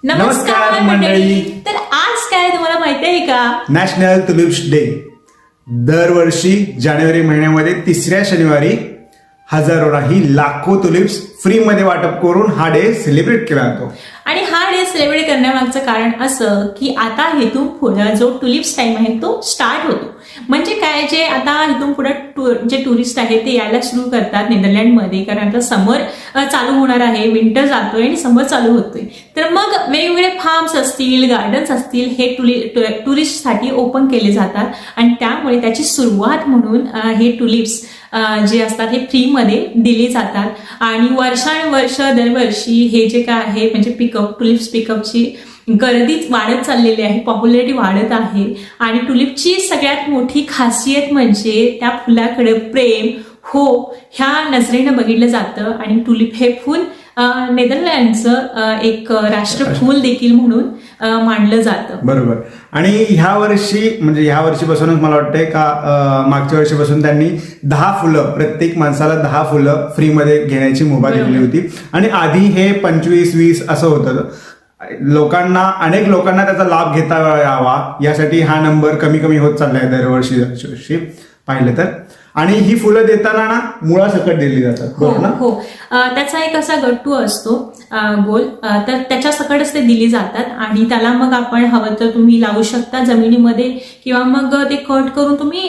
नमस्कार मंडळी. तर आज काय तुम्हाला माहिती आहे का? National tulips day. दरवर्षी जानेवारी महिन्यामध्ये तिसऱ्या शनिवारी हजारो नाही लाखो टुलिप्स फ्री मध्ये वाटप करून हा डे सेलिब्रेट केला जातो. आणि हा डे सेलिब्रेट करण्यामागचं कारण असं की आता इथून पुढे जो टुलिप्स टाइम आहे तो स्टार्ट होतो. म्हणजे काय, जे आता इथून पुढे जे टुरिस्ट आहेत ते यायला सुरू करतात नेदरलँडमध्ये, कारण आता समर चालू होणार आहे, विंटर जातोय आणि समर चालू होतोय. तर मग वेगवेगळे फार्म्स असतील, गार्डन्स असतील, हे टुरिस्टसाठी ओपन केले जातात आणि त्यामुळे त्याची सुरुवात म्हणून हे टुलिप्स जे असतात हे फ्रीमध्ये दिली जातात. आणि वर्षानुवर्ष दरवर्षी हे जे काय आहे म्हणजे टुलिप्स पिकअपची गर्दीच वाढत चाललेली आहे, पॉप्युलॅरिटी वाढत आहे. आणि टुलिपची सगळ्यात मोठी खासियत म्हणजे त्या फुलाकडे प्रेम, होप ह्या नजरेनं बघितलं जातं. आणि टुलिप हे फूल नेदरलँडचं एक राष्ट्रफूल देखील म्हणून मानलं जातं. बरोबर. आणि ह्या वर्षीपासूनच मला वाटतंय का मागच्या वर्षीपासून त्यांनी 10 फुलं, प्रत्येक माणसाला 10 फुलं फ्रीमध्ये घेण्याची मुभा दिलेली होती. आणि आधी हे 25-20 असं होतं. अनेक लोकांना त्याचा लाभ घेता यावा यासाठी हा नंबर कमी कमी होत चाललाय दरवर्षी पाहिलं तर. आणि ही फुलं देताना ना मुळासकट दिली जातात. बरोबर ना? हो. त्याचा एक असा गट्टू असतो गोल, तर त्याच्या सकटच ते दिली जातात. आणि त्याला मग आपण हवं तर तुम्ही लावू शकता जमिनीमध्ये, किंवा मग ते कट करून तुम्ही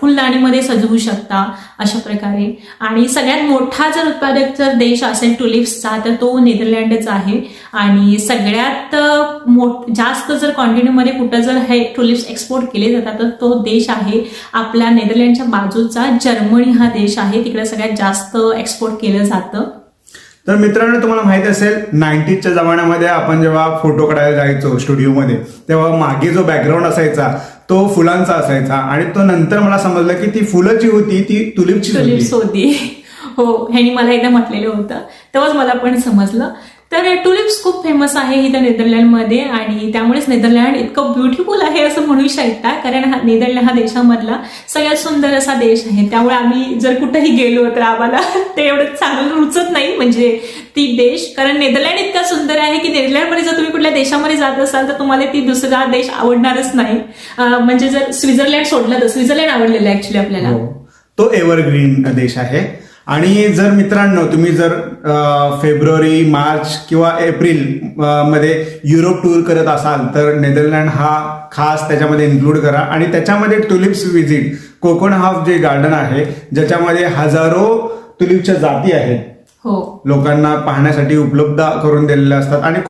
फुलदाणीमध्ये सजवू शकता अशा प्रकारे. आणि सगळ्यात मोठा जर उत्पादक जर देश असेल टुलिप्सचा तर तो नेदरलँडच आहे. आणि सगळ्यात जास्त जर क्वांटिटीमध्ये कुठं जर हे टुलिप्स एक्सपोर्ट केले जातात तर तो देश आहे आपला नेदरलँडच्या बाजूचा जर्मनी हा देश आहे. तिकडे सगळ्यात जास्त एक्सपोर्ट केलं जातं. तर मित्रांनो, तुम्हाला माहित असेल 90च्या जमान्यामध्ये आपण जेव्हा फोटो काढायला जायचो स्टुडिओमध्ये, तेव्हा मागे जो बॅकग्राऊंड असायचा तो फुलांचा असायचा. आणि तो नंतर मला समजलं की ती फुलं जी होती ती टुलिप्स होती. हो, ह्यांनी मला एकदा म्हटलेलं होतं, तेव्हाच मला पण समजलं. तर टुलिप्स खूप फेमस आहे इथं नेदरलँडमध्ये. आणि त्यामुळेच नेदरलँड इतकं ब्युटिफुल आहे असं म्हणू शकता, कारण नेदरलँड हा देशामधला सगळ्यात सुंदर असा देश आहे. त्यामुळे आम्ही जर कुठेही गेलो तर आम्हाला ते एवढं चांगलं रुचत नाही म्हणजे ती देश, कारण नेदरलँड इतका सुंदर आहे की नेदरलँडमध्ये जर तुम्ही कुठल्या देशामध्ये जात असाल तर तुम्हाला ती दुसरा देश आवडणारच नाही. म्हणजे जर स्वित्झर्लंड सोडलं तर स्वित्झर्लंड आवडलेलं आहे ऍक्च्युली आपल्याला. तो एव्हरग्रीन देश आहे. आणि जर मित्रांनो तुम्ही जर फेब्रुवारी, मार्च किंवा एप्रिल मध्ये युरोप टूर करत असाल तर नेदरलँड हा खास त्याच्यामध्ये इन्क्लूड करा. आणि त्याच्यामध्ये टुलिप्स विजिट कोकोनहाफ जे गार्डन आहे ज्याच्यामध्ये हजारो टुलिपच्या जाती आहेत, हो, लोकांना पाहण्यासाठी उपलब्ध करून दिलेल्या असतात. आणि